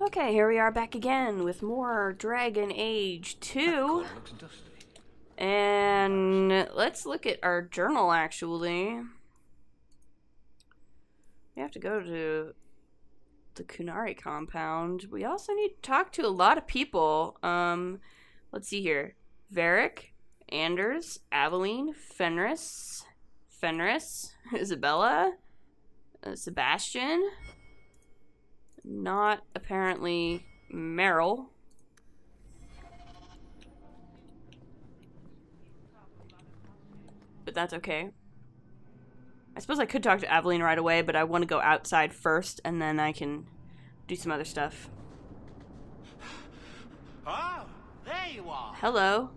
Okay, here we are back again with more Dragon Age 2. And let's look at our journal, actually. We have to go to the Kunari compound. We also need to talk to a lot of people. Let's see here. Varric, Anders, Evelyn, Fenris, Isabella, Sebastian. Not apparently Meryl. But that's okay. I suppose I could talk to Evelyn right away, but I want to go outside first, and then I can do some other stuff. Oh, there you are. Hello.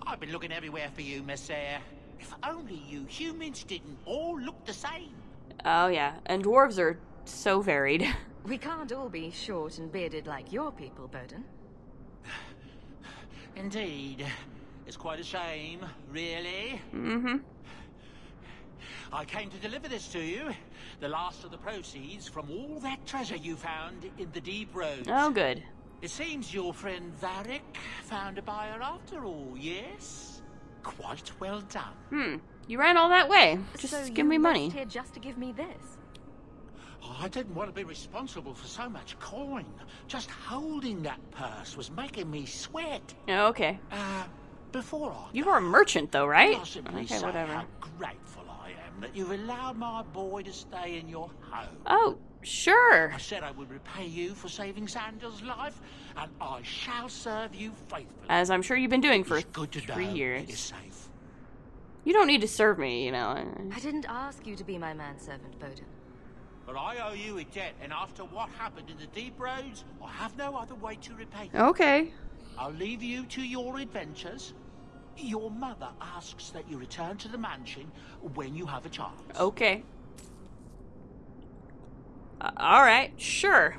I've been looking everywhere for you, Messiah. If only you humans didn't all look the same. Oh, yeah. And dwarves are so varied. We can't all be short and bearded like your people, Bowden. Indeed. It's quite a shame, really. Mm-hmm. I came to deliver this to you. The last of the proceeds from all that treasure you found in the deep roads. Oh, good. It seems your friend Varric found a buyer after all, yes? Quite well done. You ran all that way. Just So give me money. Here just to give me this. Oh, I didn't want to be responsible for so much coin. Just holding that purse was making me sweat. Oh, okay. Before I You were a merchant, though, right? I'll simply Okay, say whatever. how grateful I am that you've allowed my boy to stay in your home. Oh, sure. I said I would repay you for saving Sandel's life, and I shall serve you faithfully. As I'm sure you've been doing for It's good to 3 know years. you're safe. You don't need to serve me, you know. I didn't ask you to be my manservant, Bowden. But I owe you a debt, and after what happened in the deep roads, I have no other way to repay you. Okay. I'll leave you to your adventures. Your mother asks that you return to the mansion when you have a chance. Okay. Alright, sure.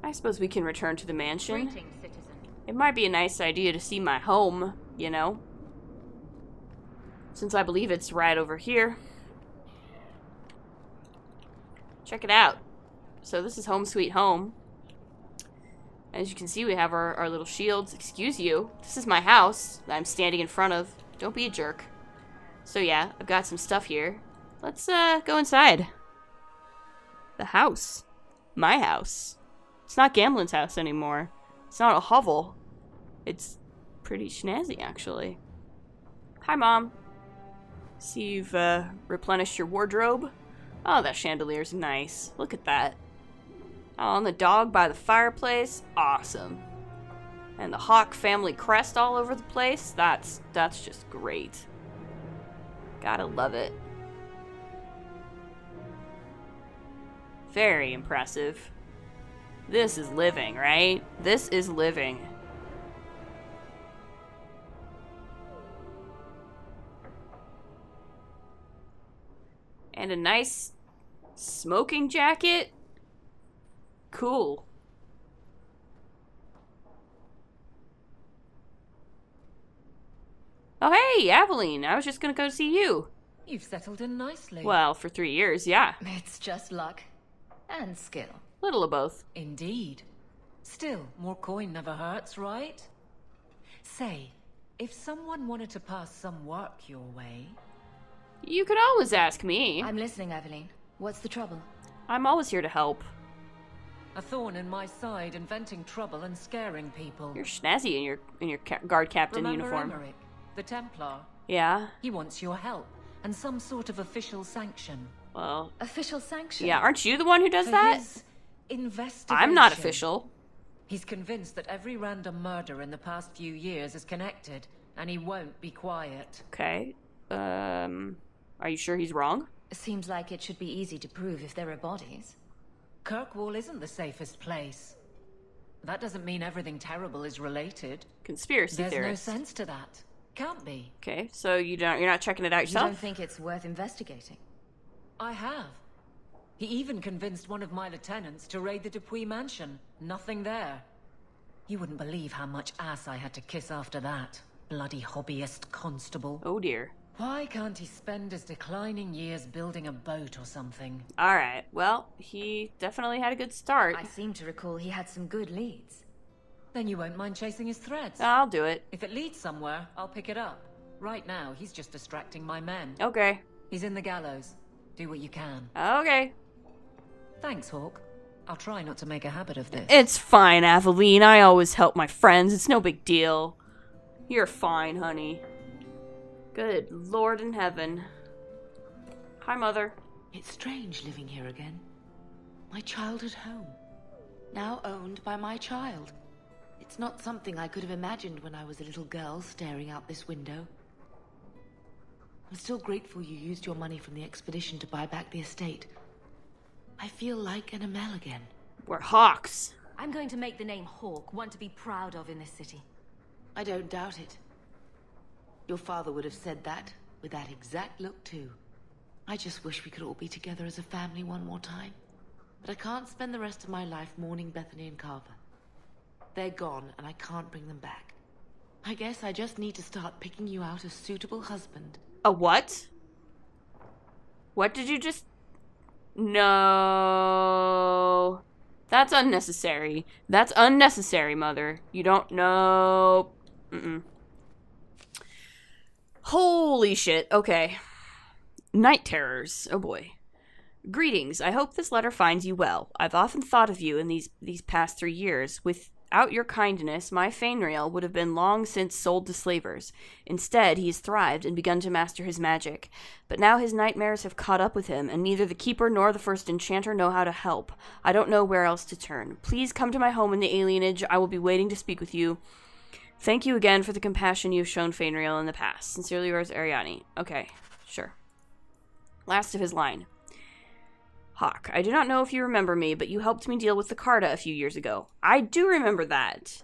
I suppose we can return to the mansion. Greetings, citizen. It might be a nice idea to see my home, you know? Since I believe it's right over here. Check it out. So this is home sweet home. As you can see, we have our little shields. Excuse you. This is my house that I'm standing in front of. Don't be a jerk. So yeah, I've got some stuff here. Let's go inside. The house. My house. It's not Gamlen's house anymore. It's not a hovel. It's pretty snazzy, actually. Hi, Mom. See you've replenished your wardrobe. Oh, that chandelier's nice. Look at that. Oh, and the dog by the fireplace. Awesome. And the Hawk family crest all over the place. That's just great. Gotta love it. Very impressive. This is living, right? This is living. And a nice smoking jacket. Cool. Oh, hey, Evelyn. I was just gonna go see you. You've settled in nicely. Well, for 3 years, yeah. It's just luck. And skill. Little of both. Indeed. Still, more coin never hurts, right? Say, if someone wanted to pass some work your way... You could always ask me. I'm listening, Evelyn. What's the trouble? I'm always here to help. A thorn in my side, inventing trouble and scaring people. You're snazzy in your guard captain Remember uniform. Emmerich, the Templar? Yeah. He wants your help, and some sort of official sanction. Well, Official sanction? yeah. Aren't you the one who does For that? his investigation. I'm not official. He's convinced that every random murder in the past few years is connected, and he won't be quiet. Okay. Are you sure he's wrong? Seems like it should be easy to prove if there are bodies. Kirkwall isn't the safest place. That doesn't mean everything terrible is related. Conspiracy There's theorist. no sense to that. Can't be. Okay, so you're not checking it out You don't yourself? think it's worth investigating? I have. He even convinced one of my lieutenants to raid the Dupuis mansion. Nothing there. You wouldn't believe how much ass I had to kiss after that. Bloody hobbyist constable. Oh dear. Why can't he spend his declining years building a boat or something? Alright, well, he definitely had a good start. I seem to recall he had some good leads. Then you won't mind chasing his threads. I'll do it. If it leads somewhere, I'll pick it up. Right now, he's just distracting my men. Okay. He's in the gallows. Do what you can. Okay. Thanks, Hawk. I'll try not to make a habit of this. It's fine, Evelyn. I always help my friends. It's no big deal. You're fine, honey. Good Lord in heaven. Hi, Mother. It's strange living here again. My childhood home. Now owned by my child. It's not something I could have imagined when I was a little girl staring out this window. I'm still grateful you used your money from the expedition to buy back the estate. I feel like an Amel again. We're hawks. I'm going to make the name Hawk one to be proud of in this city. I don't doubt it. Your father would have said that, with that exact look too. I just wish we could all be together as a family one more time. But I can't spend the rest of my life mourning Bethany and Carver. They're gone, and I can't bring them back. I guess I just need to start picking you out a suitable husband. A what? What did you just... No. That's unnecessary. That's unnecessary, Mother. You don't know. Holy shit. Okay. Night terrors. Oh boy. Greetings. I hope this letter finds you well. I've often thought of you in these past 3 years. Without your kindness, my Fainriel would have been long since sold to slavers. Instead, he has thrived and begun to master his magic. But now his nightmares have caught up with him, and neither the Keeper nor the First Enchanter know how to help. I don't know where else to turn. Please come to my home in the alienage. I will be waiting to speak with you. Thank you again for the compassion you've shown Fainriel in the past. Sincerely yours, Ariani. Okay, sure. Last of his line. Hawk, I do not know if you remember me, but you helped me deal with the Carta a few years ago. I do remember that.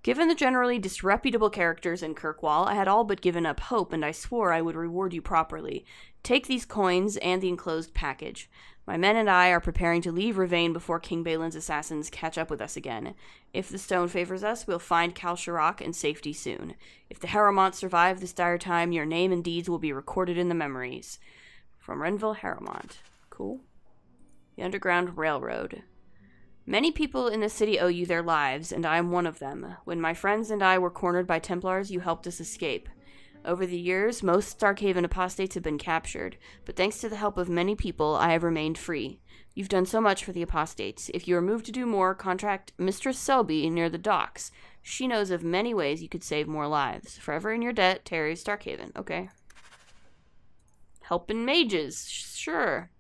Given the generally disreputable characters in Kirkwall, I had all but given up hope, and I swore I would reward you properly. Take these coins and the enclosed package. My men and I are preparing to leave Rivain before King Balin's assassins catch up with us again. If the stone favors us, we'll find Kal Sharok in safety soon. If the Harrowmonts survive this dire time, your name and deeds will be recorded in the memories. From Renville Harrowmont. Cool. The Underground Railroad. Many people in the city owe you their lives, and I am one of them. When my friends and I were cornered by Templars, you helped us escape. Over the years, most Starkhaven apostates have been captured, but thanks to the help of many people, I have remained free. You've done so much for the apostates. If you are moved to do more, contact Mistress Selby near the docks. She knows of many ways you could save more lives. Forever in your debt, Terry Starkhaven. Okay. Helping mages. Sure.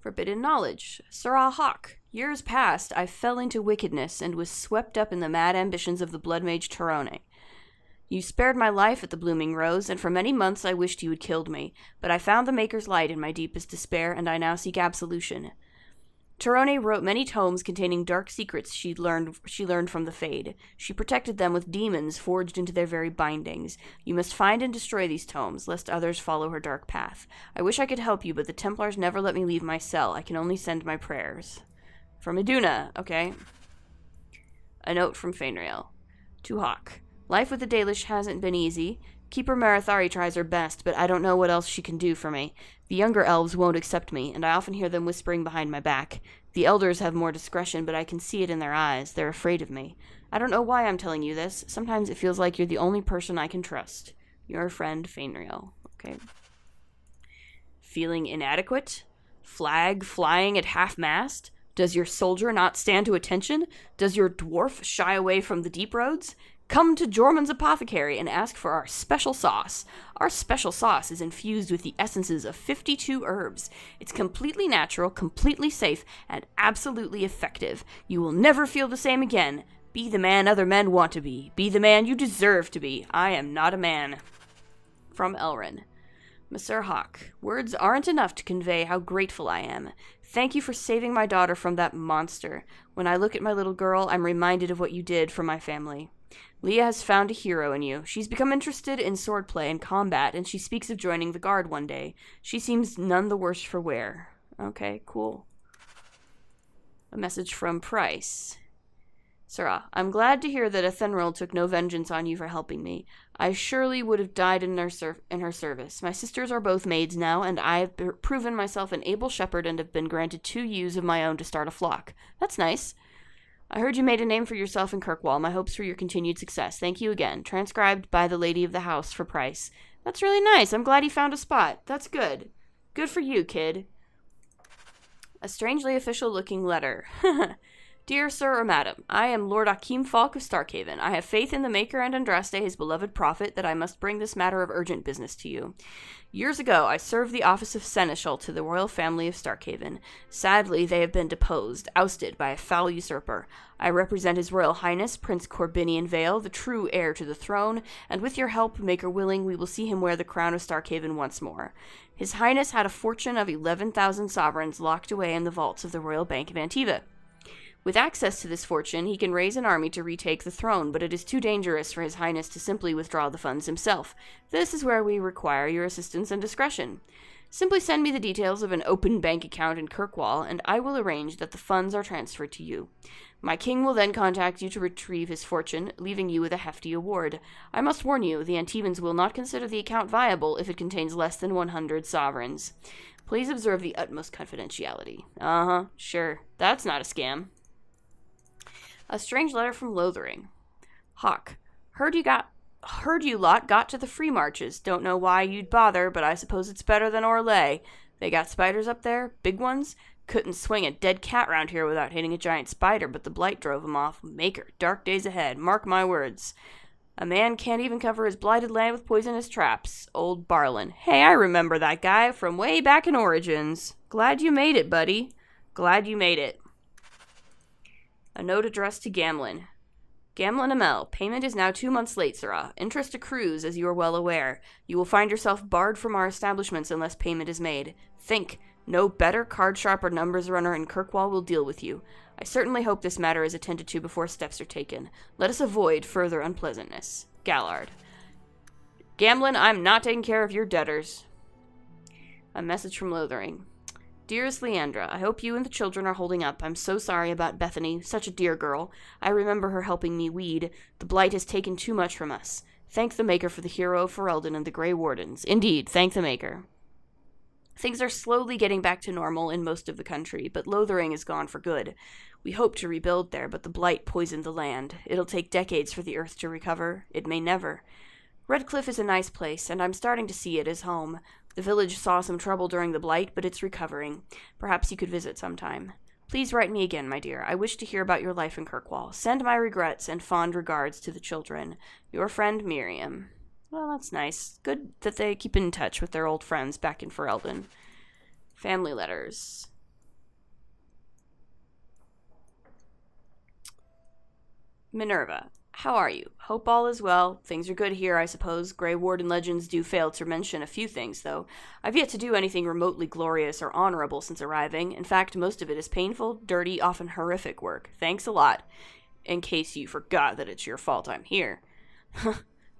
Forbidden knowledge. Sirrah Hawk. Years past, I fell into wickedness and was swept up in the mad ambitions of the blood mage Torone. You spared my life at the Blooming Rose, and for many months I wished you had killed me, but I found the Maker's Light in my deepest despair, and I now seek absolution. Torone wrote many tomes containing dark secrets she learned from the Fade. She protected them with demons forged into their very bindings. You must find and destroy these tomes, lest others follow her dark path. I wish I could help you, but the Templars never let me leave my cell. I can only send my prayers. From Iduna. Okay. A note from Fainriel. To Hawk. Life with the Dalish hasn't been easy. Keeper Marithari tries her best, but I don't know what else she can do for me. The younger elves won't accept me, and I often hear them whispering behind my back. The elders have more discretion, but I can see it in their eyes. They're afraid of me. I don't know why I'm telling you this. Sometimes it feels like you're the only person I can trust. Your friend, Fainriel. Okay. Feeling inadequate? Flag flying at half-mast? Does your soldier not stand to attention? Does your dwarf shy away from the deep roads? Come to Jormund's Apothecary and ask for our special sauce. Our special sauce is infused with the essences of 52 herbs. It's completely natural, completely safe, and absolutely effective. You will never feel the same again. Be the man other men want to be. Be the man you deserve to be. I am not a man. From Elrin. Monsieur Hawk, words aren't enough to convey how grateful I am. Thank you for saving my daughter from that monster. When I look at my little girl, I'm reminded of what you did for my family. Leah has found a hero in you. She's become interested in swordplay and combat, and she speaks of joining the guard one day. She seems none the worse for wear. Okay, cool. A message from Price. Sirrah, I'm glad to hear that Ethenril took no vengeance on you for helping me. I surely would have died in her service. My sisters are both maids now, and I have proven myself an able shepherd and have been granted 2 ewes of my own to start a flock. That's nice. I heard you made a name for yourself in Kirkwall. My hopes for your continued success. Thank you again. Transcribed by the lady of the house for price. That's really nice. I'm glad he found a spot. That's good. Good for you, kid. A strangely official-looking letter. Dear Sir or Madam, I am Lord Akeem Falk of Starkhaven. I have faith in the Maker and Andraste, his beloved prophet, that I must bring this matter of urgent business to you. Years ago, I served the office of seneschal to the royal family of Starkhaven. Sadly, they have been deposed, ousted by a foul usurper. I represent His Royal Highness, Prince Corbinian Vale, the true heir to the throne, and with your help, Maker willing, we will see him wear the crown of Starkhaven once more. His Highness had a fortune of 11,000 sovereigns locked away in the vaults of the Royal Bank of Antiva. With access to this fortune, he can raise an army to retake the throne, but it is too dangerous for His Highness to simply withdraw the funds himself. This is where we require your assistance and discretion. Simply send me the details of an open bank account in Kirkwall, and I will arrange that the funds are transferred to you. My king will then contact you to retrieve his fortune, leaving you with a hefty award. I must warn you, the Antivans will not consider the account viable if it contains less than 100 sovereigns. Please observe the utmost confidentiality. Sure. That's not a scam. A strange letter from Lothering. Hawk, heard you lot got to the Free Marches. Don't know why you'd bother, but I suppose it's better than Orlais. They got spiders up there? Big ones? Couldn't swing a dead cat round here without hitting a giant spider, but the blight drove him off. Maker, dark days ahead. Mark my words. A man can't even cover his blighted land with poisonous traps. Old Barlin. Hey, I remember that guy from way back in Origins. Glad you made it, buddy. Glad you made it. A note addressed to Gamlin. Gamlin Amel, payment is now 2 months late, sirrah. Interest accrues, as you are well aware. You will find yourself barred from our establishments unless payment is made. Think, no better card sharp or numbers runner in Kirkwall will deal with you. I certainly hope this matter is attended to before steps are taken. Let us avoid further unpleasantness. Gallard. Gamlin, I'm not taking care of your debtors. A message from Lothering. Dearest Leandra, I hope you and the children are holding up. I'm so sorry about Bethany, such a dear girl. I remember her helping me weed. The blight has taken too much from us. Thank the Maker for the hero of Ferelden and the Grey Wardens. Indeed, thank the Maker. Things are slowly getting back to normal in most of the country, but Lothering is gone for good. We hope to rebuild there, but the blight poisoned the land. It'll take decades for the earth to recover. It may never. Redcliffe is a nice place, and I'm starting to see it as home. The village saw some trouble during the blight, but it's recovering. Perhaps you could visit sometime. Please write me again, my dear. I wish to hear about your life in Kirkwall. Send my regrets and fond regards to the children. Your friend, Miriam. Well, that's nice. Good that they keep in touch with their old friends back in Ferelden. Family letters. Minerva. How are you? Hope all is well. Things are good here, I suppose. Grey Warden legends do fail to mention a few things, though. I've yet to do anything remotely glorious or honorable since arriving. In fact, most of it is painful, dirty, often horrific work. Thanks a lot. In case you forgot that it's your fault I'm here.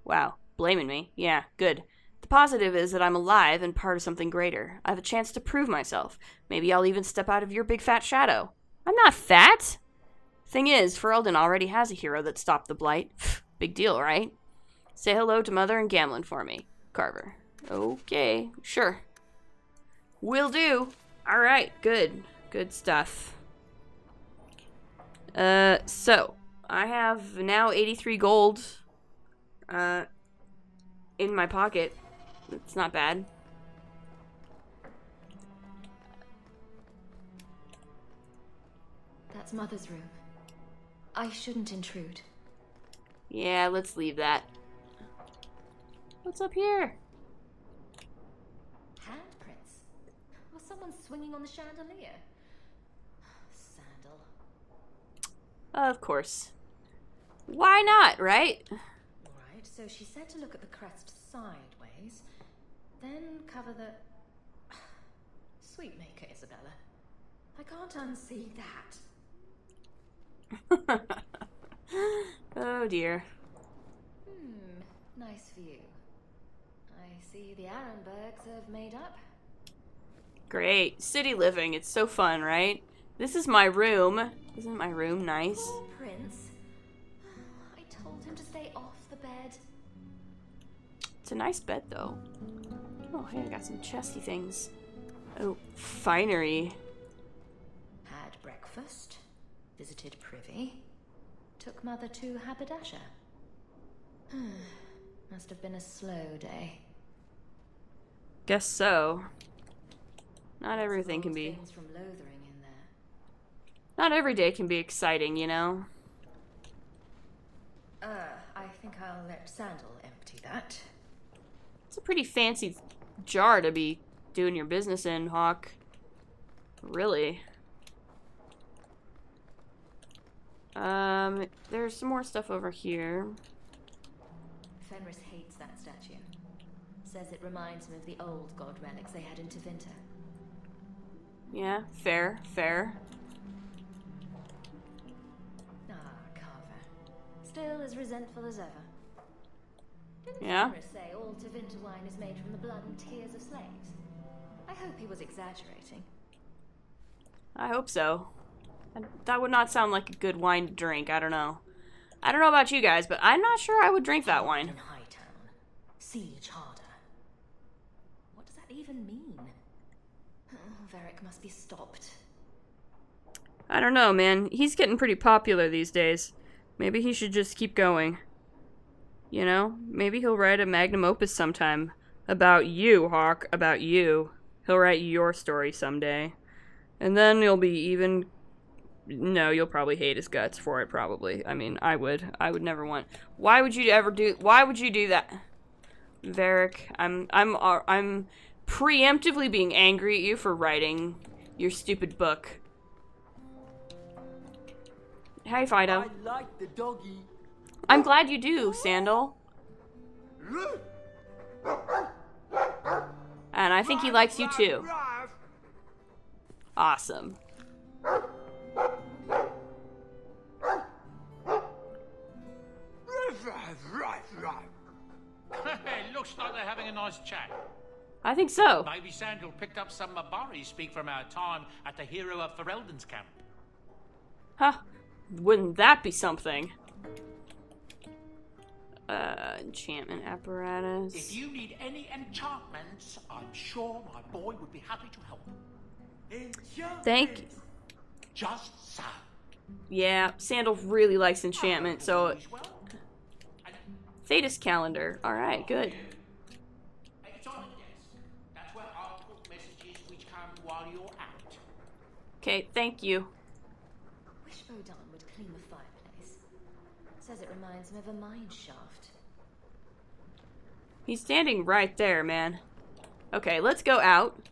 Wow. Blaming me. Yeah, good. The positive is that I'm alive and part of something greater. I have a chance to prove myself. Maybe I'll even step out of your big fat shadow. I'm not fat! Thing is, Ferelden already has a hero that stopped the blight. Big deal, right? Say hello to Mother and Gamlin for me. Carver. Okay, sure. Will do. Alright, good. Good stuff. So, I have now 83 gold, in my pocket. It's not bad. That's Mother's room. I shouldn't intrude. Yeah, let's leave that. What's up here? Handprints? Or someone swinging on the chandelier? Sandal. Of course. Why not, right? Right, so she said to look at the crest sideways, then cover the... Sweet maker, Isabella. I can't unsee that. Oh dear. Nice view. I see the Arenbergs have made up. Great. City living. It's so fun, right? This is my room. Isn't my room nice? Oh, Prince. a nice bed, though. Oh, hey, I got some chesty things. Oh, finery. Had breakfast, visited Privy, took Mother to Haberdasher. Must have been a slow day. Guess so. Not everything can be... Things from Lothering in there. Not every day can be exciting, you know? I think I'll let Sandal empty that. It's a pretty fancy jar to be doing your business in, Hawk. Really. There's some more stuff over here. Fenris hates that statue. Says it reminds him of the old god relics they had in Tevinter. Yeah, fair, fair. Ah, Carver. Still as resentful as ever. Didn't Yeah? Fenris say all Tevinter wine is made from the blood and tears of slaves? I hope he was exaggerating. I hope so. That would not sound like a good wine to drink. I don't know. I don't know about you guys, but I'm not sure I would drink that wine. In Hightown. Siege harder. What does that even mean? Oh, Varric must be stopped. I don't know, man. He's getting pretty popular these days. Maybe he should just keep going. You know? Maybe he'll write a magnum opus sometime. About you, Hawk. About you. He'll write your story someday. And then you'll be even... No, you'll probably hate his guts for it, probably. I mean, I would. I would never want... Why would you ever do... Why would you do that? Varric, I'm preemptively being angry at you for writing your stupid book. Hey, Fido. I like the doggy. I'm glad you do, Sandal. And I think he likes you too. Awesome. It looks like they're having a nice chat. I think so. Maybe Sandal picked up some Mabari speak from our time at the hero of Ferelden's camp. Huh. Wouldn't that be something? Enchantment apparatus. If you need any enchantments, I'm sure my boy would be happy to help. Thank you. Just so. Yeah, Sandal really likes enchantment, so... Well, Thetis calendar. Alright, good. it's on the desk. That's where I'll put messages which come while you're out. Okay, thank you. Wish Froda would clean the fireplace. Says it reminds him of a mine shaft. He's standing right there, man. Okay, let's go out.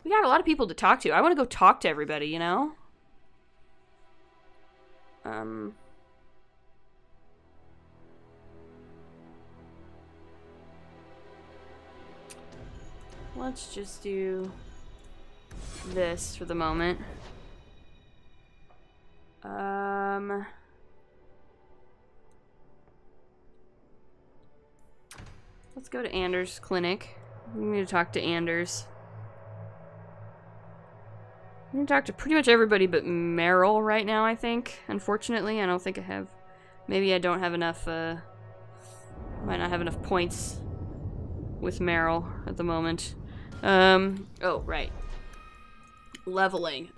We got a lot of people to talk to. I want to go talk to everybody, you know? Let's just do this for the moment. Let's go to Anders' clinic. We need to talk to Anders. I'm gonna talk to pretty much everybody but Meryl right now, I think. Unfortunately, I don't think I have... Maybe I don't have enough, might not have enough points with Meryl at the moment. Oh, right. Leveling.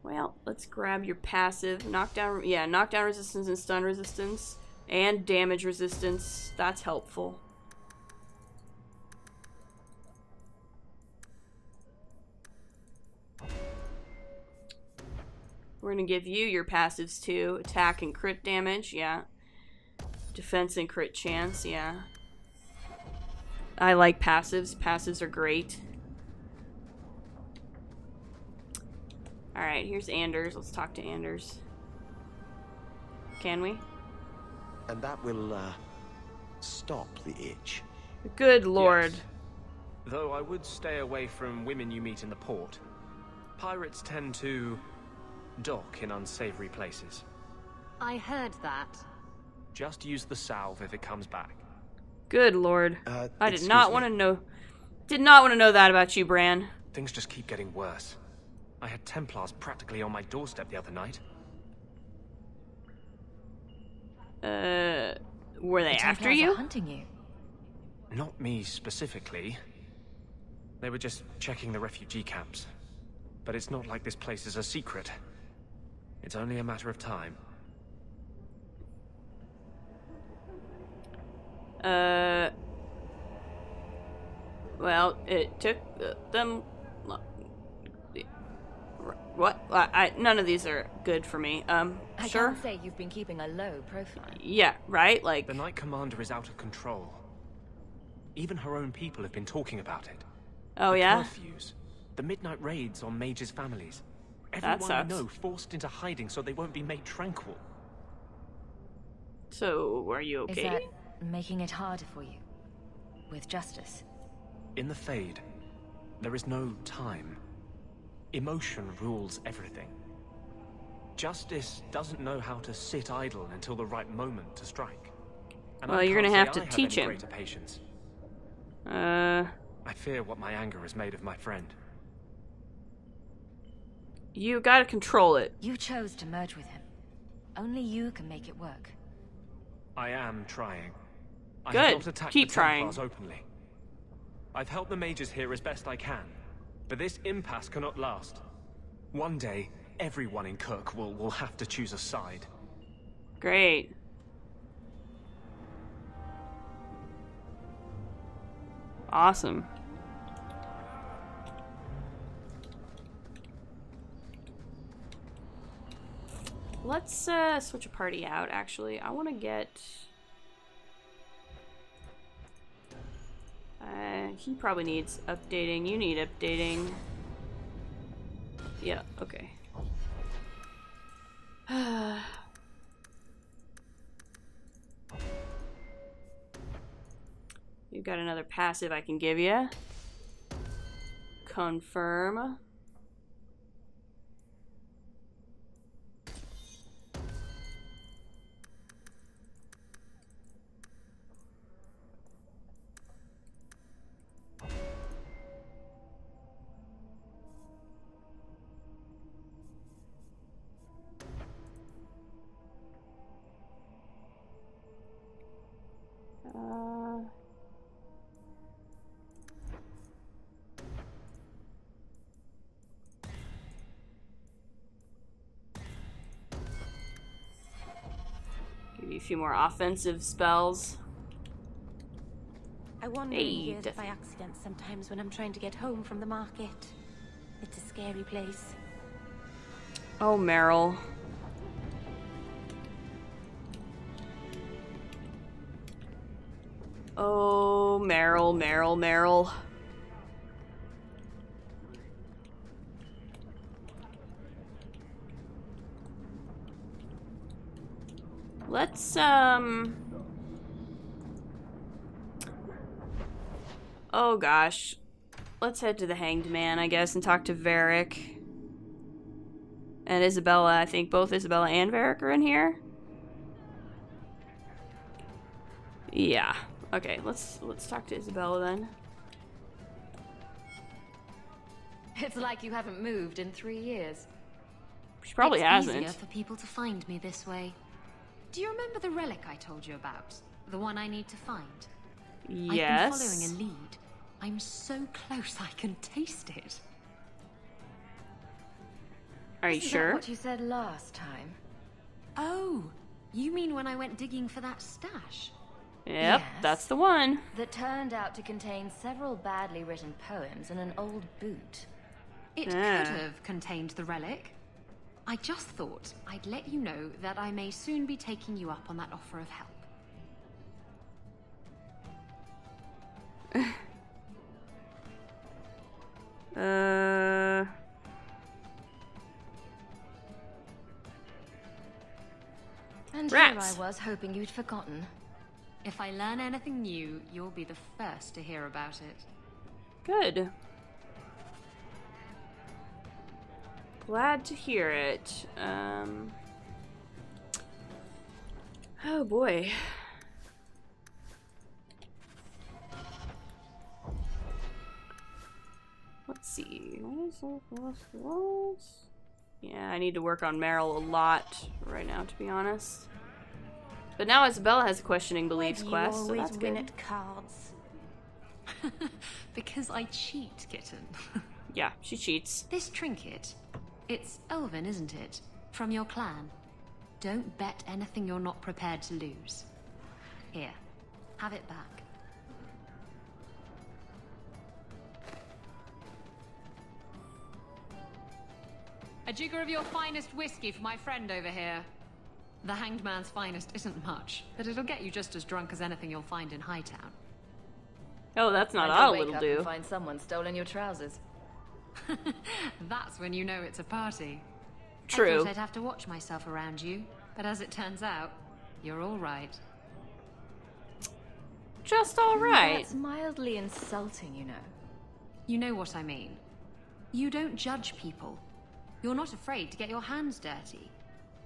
Well, let's grab your passive. Knockdown, yeah, knockdown resistance and stun resistance. And damage resistance. That's helpful. We're gonna give you your passives too. Attack and crit damage, yeah. Defense and crit chance, yeah. I like passives. Passives are great. Alright, here's Anders. Let's talk to Anders. Can we? And that will, stop the itch. Good lord. Yes. Though I would stay away from women you meet in the port. Pirates tend to dock in unsavory places. I heard that. Just use the salve if it comes back. Good lord. I did excuse not me. want to know. Did not want to know that about you, Bran. Things just keep getting worse. I had Templars practically on my doorstep the other night. Were they The after Templars you? are hunting you. Not me specifically. They were just checking the refugee camps. But it's not like this place is a secret. It's only a matter of time. Well, it took them... What? None of these are good for me. I Sure? can't say you've been keeping a low profile. Yeah, right? Like... The Knight Commander is out of control. Even her own people have been talking about it. Oh, The yeah? curfews, the midnight raids on mages' families. Everyone I sucks. know forced into hiding so they won't be made tranquil. So, are you Is okay? that making it harder for you? With justice? In the Fade, there is no time. Emotion rules everything. Justice doesn't know how to sit idle until the right moment to strike. And Well, I you're can't gonna say have to I teach any him. greater patience. I fear what my anger has made of my friend. You gotta control it. You chose to merge with him. Only you can make it work. I am trying. I Good. have not attacked Keep the trying. Templars openly. I've helped the mages here as best I can, but this impasse cannot last. One day, everyone in Kirk will have to choose a side. Great. Awesome. Let's switch a party out, actually. I want to get... he probably needs updating. You need updating. Yeah, okay. You've got another passive I can give you. Confirm. Give you a few more offensive spells. I wander Hey, in here Def- by accident sometimes when I'm trying to get home from the market. It's a scary place. Oh, Meryl. Oh, Meryl, Meryl, Meryl. Let's, oh gosh. Let's head to the Hanged Man, I guess, and talk to Varric. And Isabella. I think both Isabella and Varric are in here. Yeah. Okay, let's talk to Isabella then. It's like you haven't moved in 3 years. She probably it's hasn't. easier for people to find me this way. Do you remember the relic I told you about? The one I need to find? Yes. I've been following a lead. I'm so close I can taste it. Are you Isn't sure? that what you said last time? Oh, you mean when I went digging for that stash? Yep, Yes. that's the one. That turned out to contain several badly written poems and an old boot. It Ah. could have contained the relic. I just thought I'd let you know that I may soon be taking you up on that offer of help. And Rats. here I was hoping you'd forgotten. If I learn anything new, you'll be the first to hear about it. Good. Glad to hear it. Oh boy. Let's see. What is Yeah, I need to work on Meryl a lot right now, to be honest. But now Isabella has a questioning beliefs quest, so that's win good. at cards. Because I cheat, kitten. Yeah, she cheats. This trinket, it's Elvin, isn't it? From your clan. Don't bet anything you're not prepared to lose. Here, have it back. A jigger of your finest whiskey for my friend over here. The Hanged Man's finest isn't much, but it'll get you just as drunk as anything you'll find in Hightown. Oh, that's not Until all wake it'll up do. and find someone stolen your trousers. That's when you know it's a party. I True. thought I'd have to watch myself around you, but as it turns out, you're all right. Just alright. That's mildly insulting, you know. You know what I mean. You don't judge people. You're not afraid to get your hands dirty.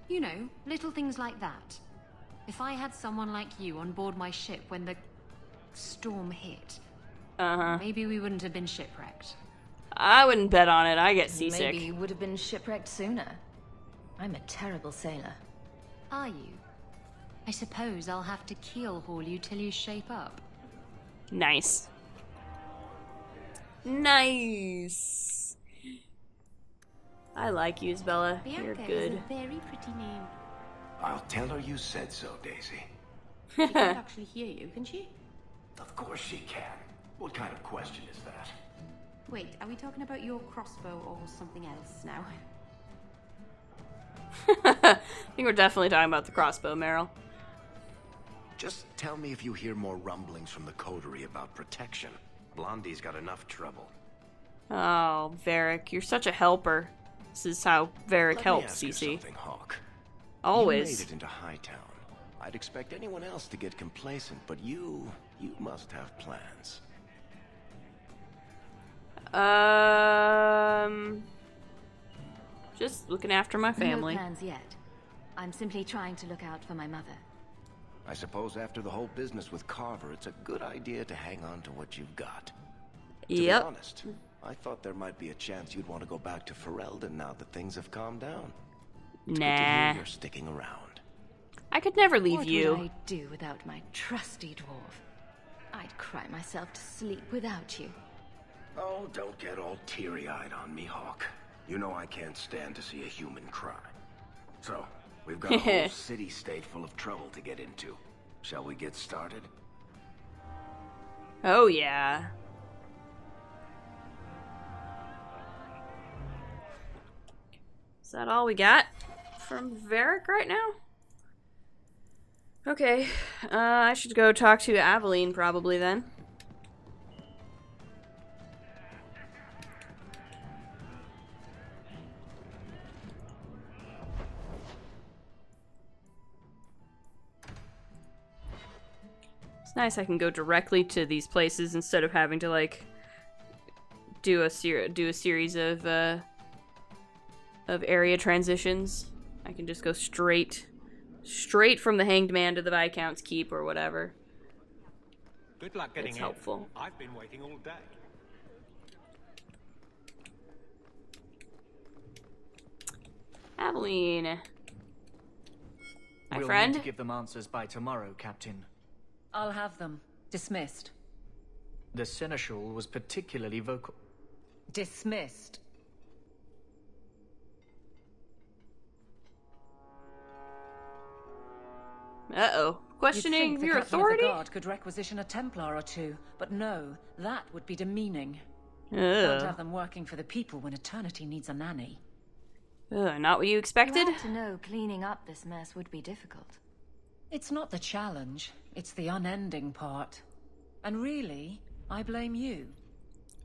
You know, little things like that. If I had someone like you on board my ship when the storm hit, maybe we wouldn't have been shipwrecked. I wouldn't bet on it. I get seasick. Maybe you would have been shipwrecked sooner. I'm a terrible sailor. Are you? I suppose I'll have to keel haul you till you shape up. Nice. Nice. I like you, Isabella. You're Bianca good. is a very pretty name. I'll tell her you said so, Daisy. She can't actually hear you, can she? Of course she can. What kind of question is that? Wait, are we talking about your crossbow or something else now? I think we're definitely talking about the crossbow, Meryl. Just tell me if you hear more rumblings from the coterie about protection. Blondie's got enough trouble. Oh, Varric, you're such a helper. This is how Varric Let me helps, ask you Cece. something, Hawk. Always. You made it into Hightown. I'd expect anyone else to get complacent, but you must have plans. Just looking after my family. No plans yet. I'm simply trying to look out for my mother. I suppose after the whole business with Carver, it's a good idea to hang on to what you've got. To be honest, I thought there might be a chance you'd want to go back to Ferelden now that things have calmed down. It's good to Nah. hear you're sticking around. I could never leave What you. would I do without my trusty dwarf? I'd cry myself to sleep without you. Oh, don't get all teary-eyed on me, Hawk. You know I can't stand to see a human cry. So, we've got a whole city-state full of trouble to get into. Shall we get started? Oh, yeah. Is that all we got from Varric right now? Okay, I should go talk to Evelyn probably then. It's nice I can go directly to these places instead of having to like do a series of area transitions. I can just go straight from the Hanged Man to the Viscount's Keep or whatever. Good luck getting It's in. helpful. I've been waiting all day. Evelyn. My We'll friend. need to give them answers by tomorrow, Captain. I'll have them. Dismissed. The Seneschal was particularly vocal. Dismissed. Uh-oh. Questioning You'd think your the captain authority? of the guard could requisition a Templar or two, but no, that would be demeaning. Ugh. Can't have them working for the people when eternity needs a nanny. Ugh, not what you expected? You have to know cleaning up this mess would be difficult. It's not the challenge, it's the unending part. And really, I blame you.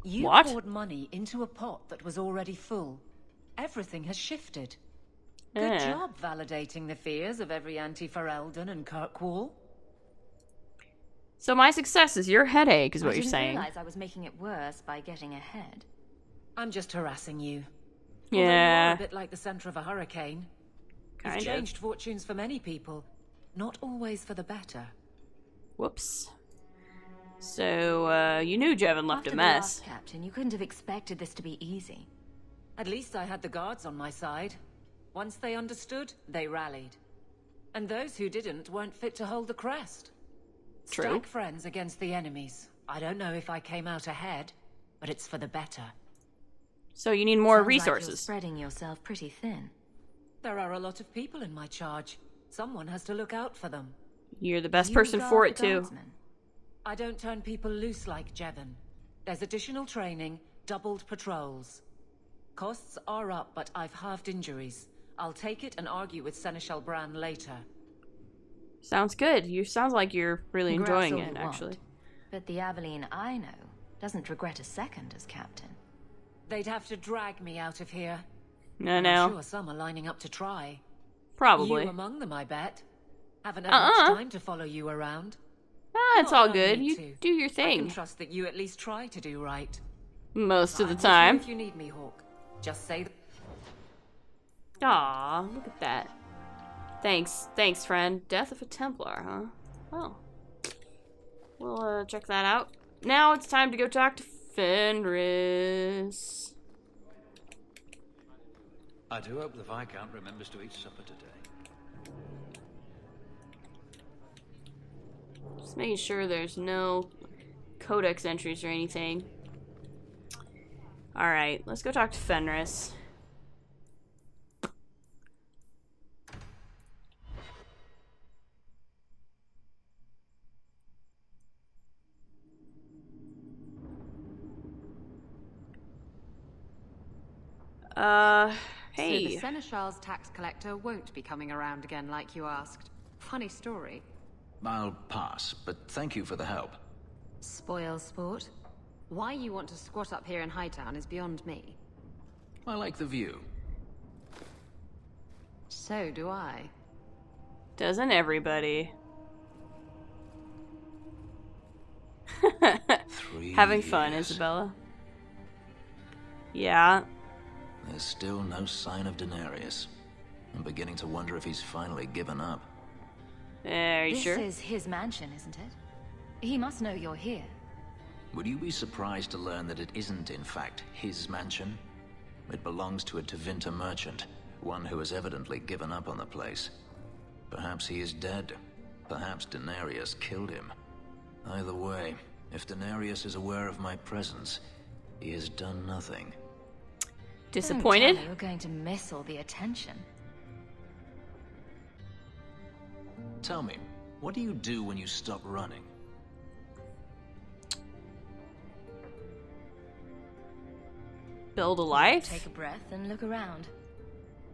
You What? poured money into a pot that was already full. Everything has shifted. Good job validating the fears of every anti-Ferelden and Kirkwall. So my success is your headache, is what you're I saying. didn't realize I was making it worse by getting ahead. I'm just harassing you. Yeah. Although you are a bit like the center of a hurricane. Kind You've of. changed fortunes for many people, not always for the better. Whoops. So, you knew Jevon left After a the mess. last captain, you couldn't have expected this to be easy. At least I had the guards on my side. Once they understood, they rallied. And those who didn't weren't fit to hold the crest. True. Stack friends against the enemies. I don't know if I came out ahead, but it's for the better. So you need more Sounds like resources. you're spreading yourself pretty thin. There are a lot of people in my charge. Someone has to look out for them. You're the best You person for guard it, the too. guardsmen. I don't turn people loose like Jevon. There's additional training, doubled patrols. Costs are up, but I've halved injuries. I'll take it and argue with Seneschal Bran later. Sounds good. You sounds like you're really Congrats enjoying all it, you want. actually. But the Evelyn I know doesn't regret a second as captain. They'd have to drag me out of here. No, I'm no. sure some are lining up to try. Probably. You among them, I bet. Haven't had much time to follow you around. It's Not all that I good. need You to. do your I can thing. trust that you at least try to do right. Most of the I'm with you time. if you need me, Hawk. Just say that. Aw, look at that. Thanks, friend. Death of a Templar, huh? Well, we'll check that out. Now it's time to go talk to Fenris. I do hope the Viscount remembers to eat supper today. Just making sure there's no codex entries or anything. Alright, let's go talk to Fenris. Hey. So the Seneschal's tax collector won't be coming around again like you asked. Funny story. I'll pass, but thank you for the help. Spoil sport. Why you want to squat up here in Hightown is beyond me. I like the view. So do I. Doesn't everybody? Having fun, Isabella. Yeah. There's still no sign of Daenerys. I'm beginning to wonder if he's finally given up. Are you sure? This is his mansion, isn't it? He must know you're here. Would you be surprised to learn that it isn't, in fact, his mansion? It belongs to a Tevinter merchant, one who has evidently given up on the place. Perhaps he is dead. Perhaps Daenerys killed him. Either way, if Daenerys is aware of my presence, he has done nothing. Disappointed? Don't tell me you're going to miss all the attention. Tell me, what do you do when you stop running? Build a life? Take a breath and look around.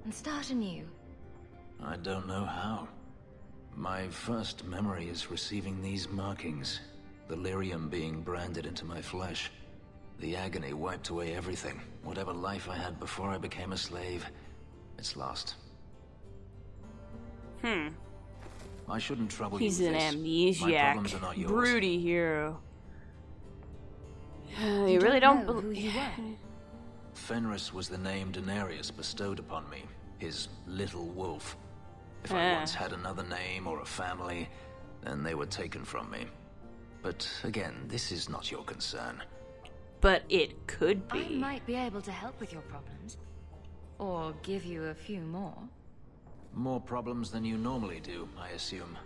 And start anew. I don't know how. My first memory is receiving these markings. The lyrium being branded into my flesh. The agony wiped away everything. Whatever life I had before I became a slave, it's lost. I shouldn't trouble He's you an with this. My amnesiac. problems are not yours. Broody hero. You really don't don't know who you were. Fenris was the name Daenerys bestowed upon me, his little wolf. If I once had another name or a family, then they were taken from me. But again, this is not your concern. But it could I be. might be able to help with your problems. Or give you a few more. More problems than you normally do, I assume.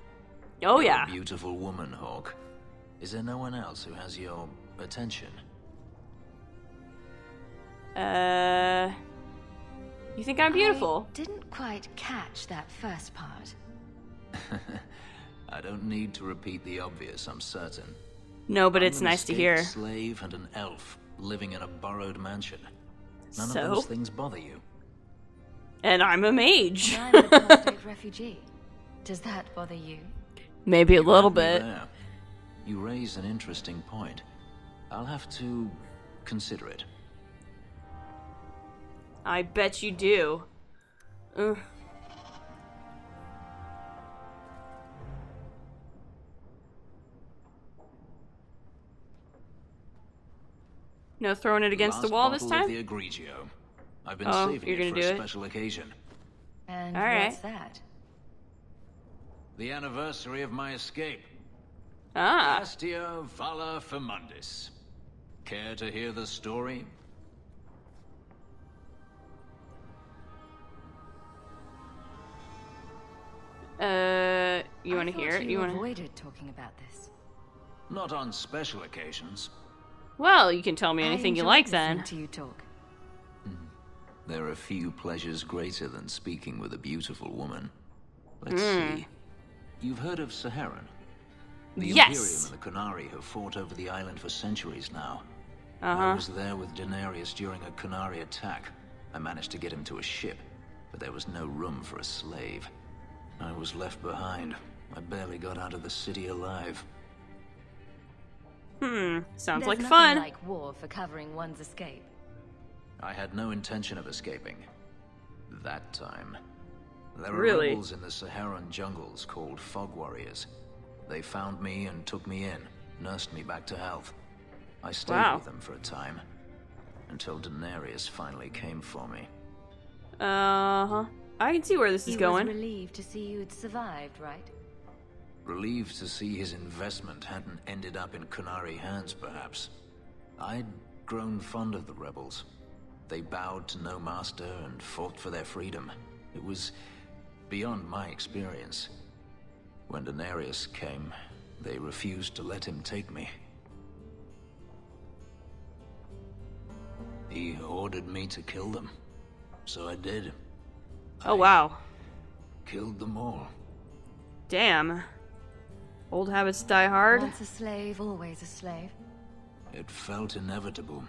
Oh, You're yeah. a beautiful woman, Hawk. Is there no one else who has your attention? You think I'm beautiful? I didn't quite catch that first part. I don't need to repeat the obvious, I'm certain. No, but I'm it's an nice to escaped hear. Slave and an elf living in a borrowed mansion. None So? of those things bother you. And I'm a mage. I'm a Celtic refugee. Does that bother you? Maybe a little have me bit. there. You raise an interesting point. I'll have to consider it. I bet you do. Ugh. No throwing it against the Last wall this bottle of time? the Egregio. I've been Oh, saving you're it gonna for do a it? special occasion. And All right. what's that? The anniversary of my escape. Ah. Castia Vala Firmundis. Care to hear the story? You want to hear it? You want to? avoided talking about this. Not on special occasions. Well, you can tell me anything you like then. To you talk. There are few pleasures greater than speaking with a beautiful woman. Let's see. You've heard of Saharan? The Imperium and the Qunari have fought over the island for centuries now. I was there with Daenerys during a Qunari attack. I managed to get him to a ship, but there was no room for a slave. I was left behind. I barely got out of the city alive. Sounds like There's fun. nothing like war for covering one's escape. I had no intention of escaping. That time. There were Really? rebels in the Saharan jungles called Fog Warriors. They found me and took me in, nursed me back to health. I stayed with them for a time, until Daenerys finally came for me. I can see where this is going. He was relieved to see you'd survived, right? Relieved to see his investment hadn't ended up in Qunari hands, perhaps. I'd grown fond of the rebels. They bowed to no master and fought for their freedom. It was beyond my experience. When Daenerys came, they refused to let him take me. He ordered me to kill them, so I did. Oh, wow. Killed them all. Damn. Old habits die hard. Once a slave, always a slave. It felt inevitable.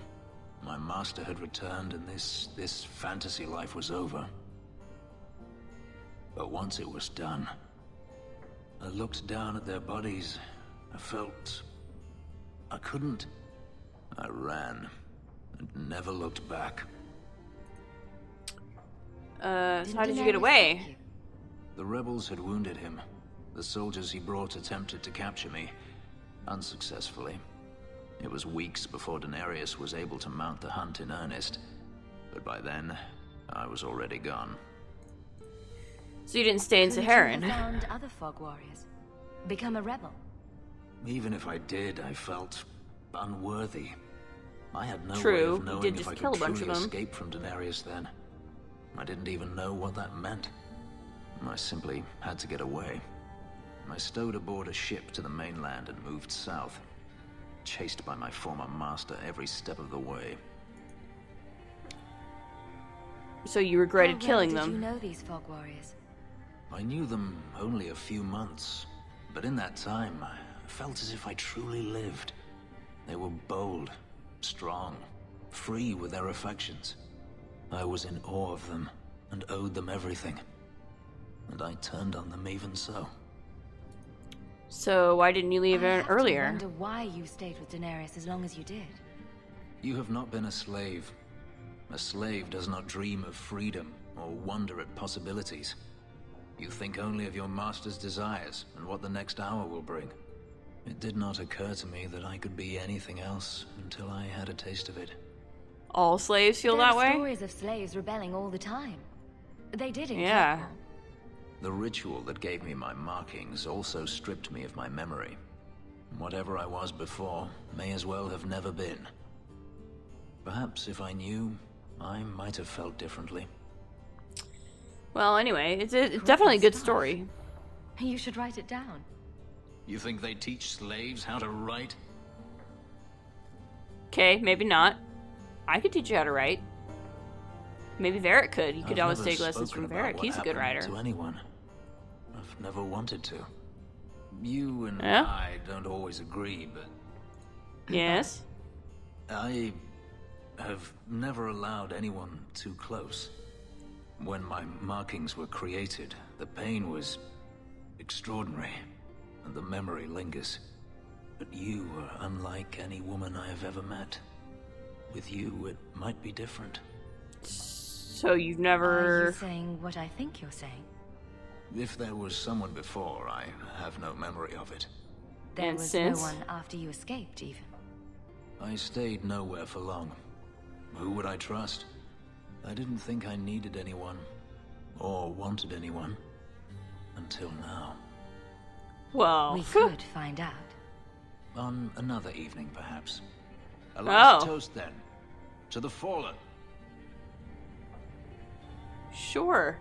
My master had returned and this fantasy life was over. But once it was done, I looked down at their bodies. I felt I couldn't. I ran and never looked back. So how did you get away? The rebels had wounded him. The soldiers he brought attempted to capture me, unsuccessfully. It was weeks before Daenerys was able to mount the hunt in earnest, but by then, I was already gone. So you didn't stay in Saharan? You found other Fog Warriors. Become a rebel. Even if I did, I felt unworthy. I had no way True, of knowing you did if just I kill a could bunch truly of them. escape from Daenerys then. I didn't even know what that meant. I simply had to get away. I stowed aboard a ship to the mainland and moved south, chased by my former master every step of the way. So you regretted killing them? Did you know these Fog Warriors? I knew them only a few months, but in that time, I felt as if I truly lived. They were bold, strong, free with their affections. I was in awe of them and owed them everything. And I turned on them even so. So why didn't you leave earlier? I wonder why you stayed with Daenerys as long as you did. You have not been a slave. A slave does not dream of freedom or wonder at possibilities. You think only of your master's desires and what the next hour will bring. It did not occur to me that I could be anything else until I had a taste of it. All slaves feel There that are way? stories of slaves rebelling all the time. They did in Yeah. Templar. The ritual that gave me my markings also stripped me of my memory. Whatever I was before may as well have never been. Perhaps if I knew, I might have felt differently. Well, anyway, it's definitely a good story. You should write it down. You think they teach slaves how to write? Okay, maybe not. I could teach you how to write. Maybe Varric could. You could I've always never take lessons spoken from about Varric. what He's a good happened writer. To anyone. I've never wanted to. You and Yeah? I don't always agree, but Yes? I have never allowed anyone too close. When my markings were created, the pain was extraordinary, and the memory lingers. But you are unlike any woman I have ever met. With you, it might be different. So you've Are never... you saying what I think you're saying? If there was someone before, I have no memory of it. There And was since? no one after you escaped, even. I stayed nowhere for long. Who would I trust? I didn't think I needed anyone, or wanted anyone, until now. Well, We could find out. On another evening, perhaps. A last Oh. toast, then. To the fallen. Sure.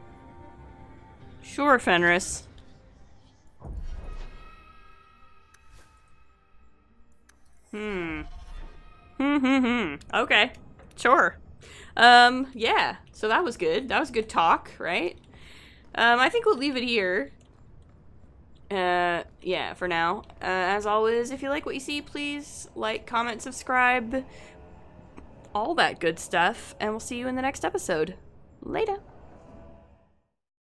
Sure, Fenris. Okay. Sure. Yeah. So that was good. That was a good talk, right? I think we'll leave it here. Yeah, for now. As always, if you like what you see, please like, comment, subscribe, all that good stuff, and we'll see you in the next episode. Later.